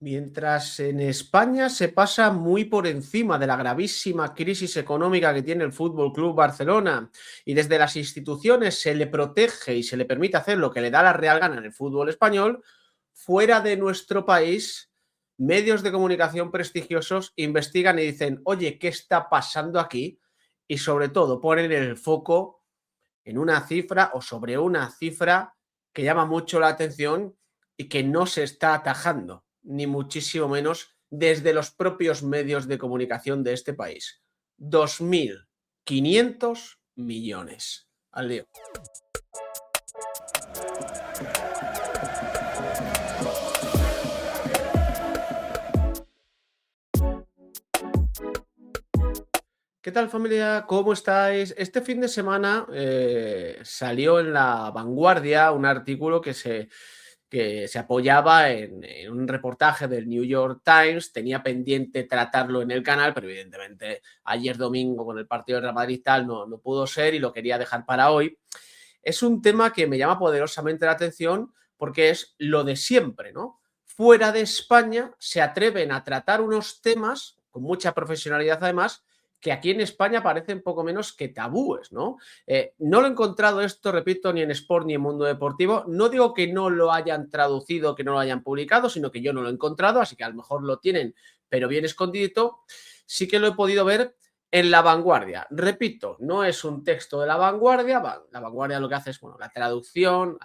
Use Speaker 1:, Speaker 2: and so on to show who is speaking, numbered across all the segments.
Speaker 1: Mientras en España se pasa muy por encima de la gravísima crisis económica que tiene el Fútbol Club Barcelona y desde las instituciones se le protege y se le permite hacer lo que le da la real gana en el fútbol español, fuera de nuestro país, medios de comunicación prestigiosos investigan y dicen, oye, ¿qué está pasando aquí? Y sobre todo ponen el foco en una cifra o sobre una cifra que llama mucho la atención y que no se está atajando, ni muchísimo menos desde los propios medios de comunicación de este país. 2.500 millones. Al lío. ¿Qué tal, familia? ¿Cómo estáis? Este fin de semana salió en La Vanguardia un artículo que se apoyaba en un reportaje del New York Times. Tenía pendiente tratarlo en el canal, pero evidentemente ayer domingo con el partido del Real Madrid tal no pudo ser y lo quería dejar para hoy. Es un tema que me llama poderosamente la atención porque es lo de siempre, ¿no? Fuera de España se atreven a tratar unos temas con mucha profesionalidad además que aquí en España parecen poco menos que tabúes, ¿no? No lo he encontrado esto, repito, ni en Sport ni en Mundo Deportivo. No digo que no lo hayan traducido, que no lo hayan publicado, sino que yo no lo he encontrado, así que a lo mejor lo tienen, pero bien escondidito. Sí que lo he podido ver en La Vanguardia. Repito, no es un texto de La Vanguardia. La Vanguardia lo que hace es, bueno, la traducción,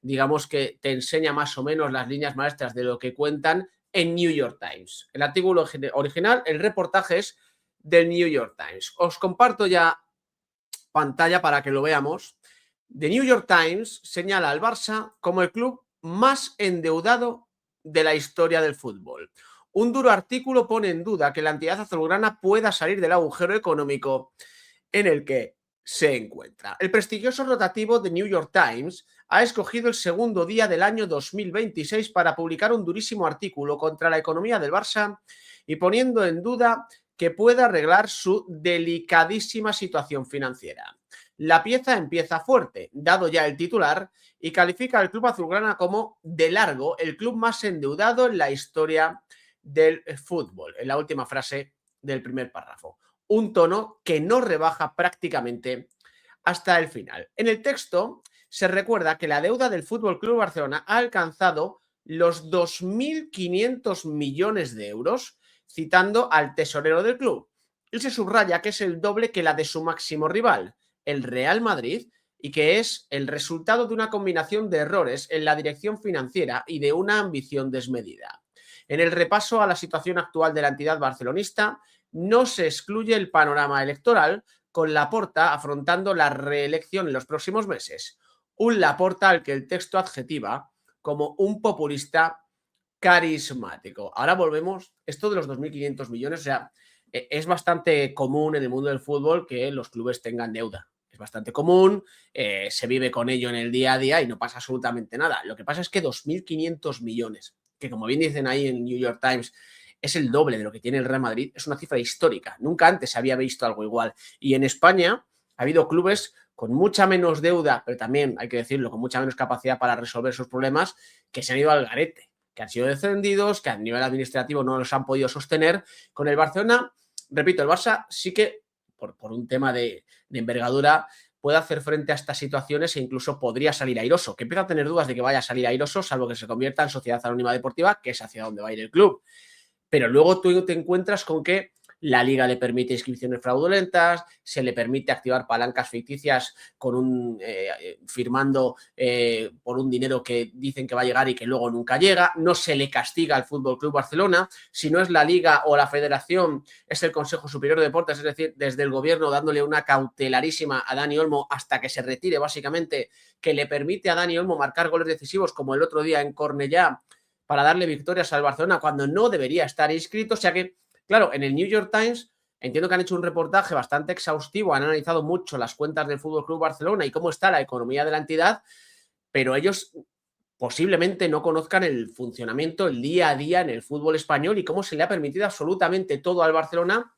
Speaker 1: digamos que te enseña más o menos las líneas maestras de lo que cuentan en New York Times. El artículo original, el reportaje es del New York Times. Os comparto ya pantalla para que lo veamos. The New York Times señala al Barça como el club más endeudado de la historia del fútbol. Un duro artículo pone en duda que la entidad azulgrana pueda salir del agujero económico en el que se encuentra. El prestigioso rotativo The New York Times ha escogido el segundo día del año 2026 para publicar un durísimo artículo contra la economía del Barça y poniendo en duda que pueda arreglar su delicadísima situación financiera. La pieza empieza fuerte, dado ya el titular, y califica al club azulgrana como, de largo, el club más endeudado en la historia del fútbol, en la última frase del primer párrafo. Un tono que no rebaja prácticamente hasta el final. En el texto se recuerda que la deuda del Fútbol Club Barcelona ha alcanzado los 2.500 millones de euros, citando al tesorero del club. Y se subraya que es el doble que la de su máximo rival, el Real Madrid, y que es el resultado de una combinación de errores en la dirección financiera y de una ambición desmedida. En el repaso a la situación actual de la entidad barcelonista, no se excluye el panorama electoral, con Laporta afrontando la reelección en los próximos meses. Un Laporta al que el texto adjetiva como un populista carismático. Ahora volvemos, esto de los 2.500 millones, o sea, es bastante común en el mundo del fútbol que los clubes tengan deuda. Es bastante común, se vive con ello en el día a día y no pasa absolutamente nada. Lo que pasa es que 2.500 millones, que como bien dicen ahí en New York Times, es el doble de lo que tiene el Real Madrid, es una cifra histórica. Nunca antes se había visto algo igual. Y en España ha habido clubes con mucha menos deuda, pero también, hay que decirlo, con mucha menos capacidad para resolver sus problemas, que se han ido al garete, que han sido descendidos, que a nivel administrativo no los han podido sostener. Con el Barcelona, repito, el Barça sí que, por un tema de envergadura, puede hacer frente a estas situaciones e incluso podría salir airoso, que empieza a tener dudas de que vaya a salir airoso, salvo que se convierta en sociedad anónima deportiva, que es hacia donde va a ir el club. Pero luego tú te encuentras con que la liga le permite inscripciones fraudulentas, se le permite activar palancas ficticias con firmando por un dinero que dicen que va a llegar y que luego nunca llega. No se le castiga al Fútbol Club Barcelona. Si no es la liga o la federación, es el Consejo Superior de Deportes, es decir, desde el gobierno dándole una cautelarísima a Dani Olmo hasta que se retire, básicamente, que le permite a Dani Olmo marcar goles decisivos como el otro día en Cornellá para darle victorias al Barcelona cuando no debería estar inscrito. O sea que, claro, en el New York Times entiendo que han hecho un reportaje bastante exhaustivo, han analizado mucho las cuentas del Fútbol Club Barcelona y cómo está la economía de la entidad, pero ellos posiblemente no conozcan el funcionamiento, el día a día en el fútbol español y cómo se le ha permitido absolutamente todo al Barcelona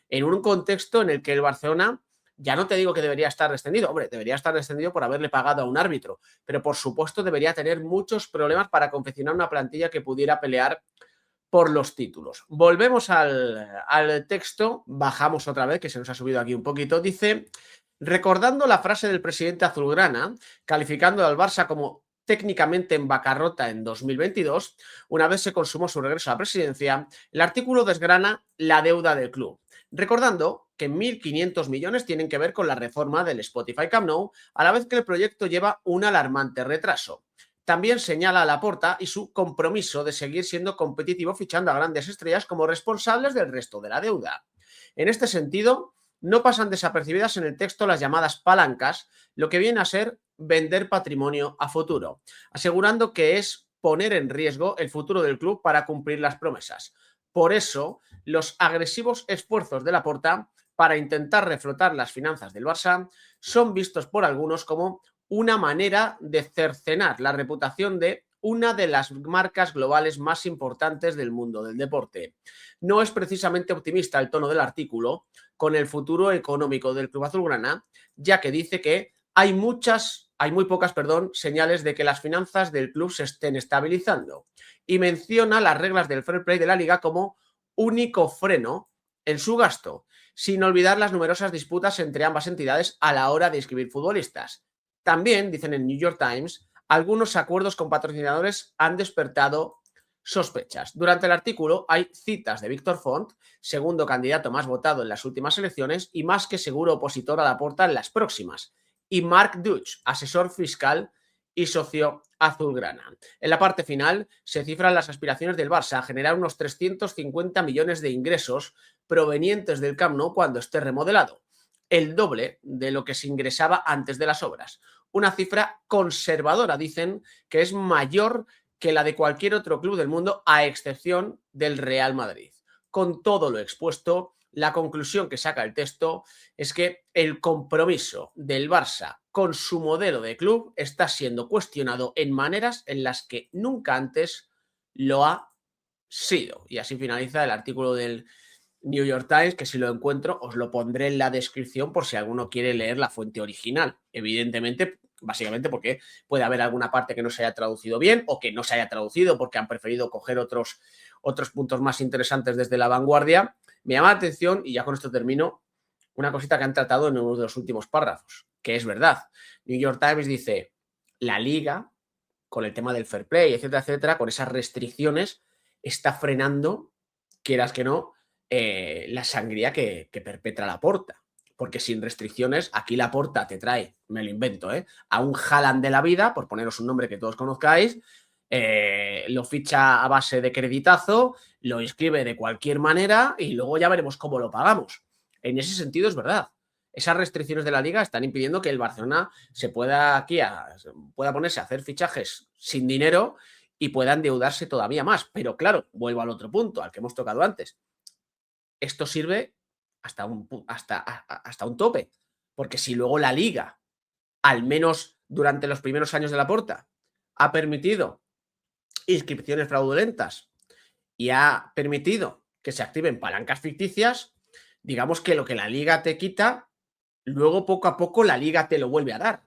Speaker 1: en un contexto en el que el Barcelona Ya no te digo que debería estar descendido, hombre, debería estar descendido por haberle pagado a un árbitro, pero por supuesto debería tener muchos problemas para confeccionar una plantilla que pudiera pelear por los títulos. Volvemos al texto, bajamos otra vez, que se nos ha subido aquí un poquito. Dice, recordando la frase del presidente azulgrana, calificando al Barça como técnicamente en bancarrota en 2022, una vez se consumó su regreso a la presidencia, el artículo desgrana la deuda del club, recordando que 1.500 millones tienen que ver con la reforma del Spotify Camp Nou, a la vez que el proyecto lleva un alarmante retraso. También señala a Laporta y su compromiso de seguir siendo competitivo fichando a grandes estrellas como responsables del resto de la deuda. En este sentido, no pasan desapercibidas en el texto las llamadas palancas, lo que viene a ser vender patrimonio a futuro, asegurando que es poner en riesgo el futuro del club para cumplir las promesas. Por eso, los agresivos esfuerzos de Laporta para intentar reflotar las finanzas del Barça son vistos por algunos como una manera de cercenar la reputación de una de las marcas globales más importantes del mundo del deporte. No es precisamente optimista el tono del artículo con el futuro económico del club azulgrana, ya que dice que hay muy pocas, señales de que las finanzas del club se estén estabilizando y menciona las reglas del fair play de la liga como único freno en su gasto, sin olvidar las numerosas disputas entre ambas entidades a la hora de inscribir futbolistas. También, dicen en New York Times, algunos acuerdos con patrocinadores han despertado sospechas. Durante el artículo hay citas de Víctor Font, segundo candidato más votado en las últimas elecciones y más que seguro opositor a Laporta en las próximas, y Mark Dutch, asesor fiscal y socio azulgrana. En la parte final se cifran las aspiraciones del Barça a generar unos 350 millones de ingresos provenientes del Camp Nou cuando esté remodelado, el doble de lo que se ingresaba antes de las obras. Una cifra conservadora, dicen, que es mayor que la de cualquier otro club del mundo, a excepción del Real Madrid. Con todo lo expuesto, la conclusión que saca el texto es que el compromiso del Barça con su modelo de club está siendo cuestionado en maneras en las que nunca antes lo ha sido. Y así finaliza el artículo del New York Times, que si lo encuentro os lo pondré en la descripción por si alguno quiere leer la fuente original. Evidentemente, básicamente porque puede haber alguna parte que no se haya traducido bien o que no se haya traducido porque han preferido coger otros puntos más interesantes desde La Vanguardia. Me llama la atención, y ya con esto termino, una cosita que han tratado en uno de los últimos párrafos, que es verdad. New York Times dice, la Liga, con el tema del fair play, etcétera, etcétera, con esas restricciones, está frenando, quieras que no, la sangría que perpetra Laporta. Porque sin restricciones, aquí Laporta te trae, me lo invento, a un Haaland de la vida, por poneros un nombre que todos conozcáis, lo ficha a base de creditazo, lo inscribe de cualquier manera y luego ya veremos cómo lo pagamos. En ese sentido es verdad. Esas restricciones de la liga están impidiendo que el Barcelona se pueda pueda ponerse a hacer fichajes sin dinero y pueda endeudarse todavía más. Pero claro, vuelvo al otro punto, al que hemos tocado antes. Esto sirve hasta un tope, porque si luego la liga, al menos durante los primeros años de Laporta, ha permitido inscripciones fraudulentas y ha permitido que se activen palancas ficticias, digamos que lo que la liga te quita, luego poco a poco la liga te lo vuelve a dar.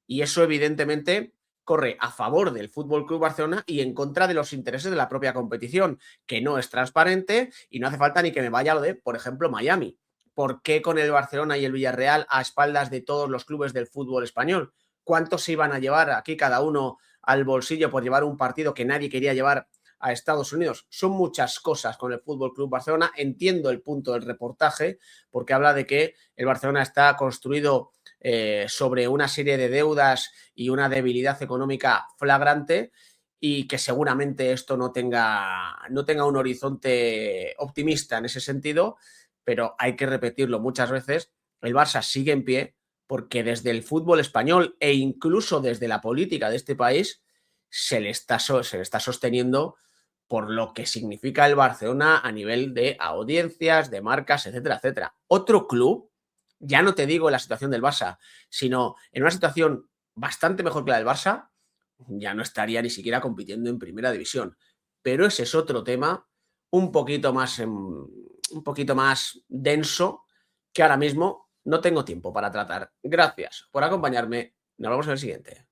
Speaker 1: Y eso evidentemente corre a favor del Fútbol Club Barcelona y en contra de los intereses de la propia competición, que no es transparente y no hace falta ni que me vaya lo de, por ejemplo, Miami. ¿Por qué con el Barcelona y el Villarreal a espaldas de todos los clubes del fútbol español? ¿Cuántos se iban a llevar aquí cada uno al bolsillo por llevar un partido que nadie quería llevar a Estados Unidos? Son muchas cosas con el Fútbol Club Barcelona. Entiendo el punto del reportaje porque habla de que el Barcelona está construido sobre una serie de deudas y una debilidad económica flagrante y que seguramente esto no tenga un horizonte optimista en ese sentido, pero hay que repetirlo muchas veces, el Barça sigue en pie porque desde el fútbol español e incluso desde la política de este país se le está sosteniendo por lo que significa el Barcelona a nivel de audiencias, de marcas, etcétera, etcétera. Otro club, ya no te digo en la situación del Barça, sino en una situación bastante mejor que la del Barça, ya no estaría ni siquiera compitiendo en primera división. Pero ese es otro tema un poquito más denso que ahora mismo no tengo tiempo para tratar. Gracias por acompañarme. Nos vemos en el siguiente.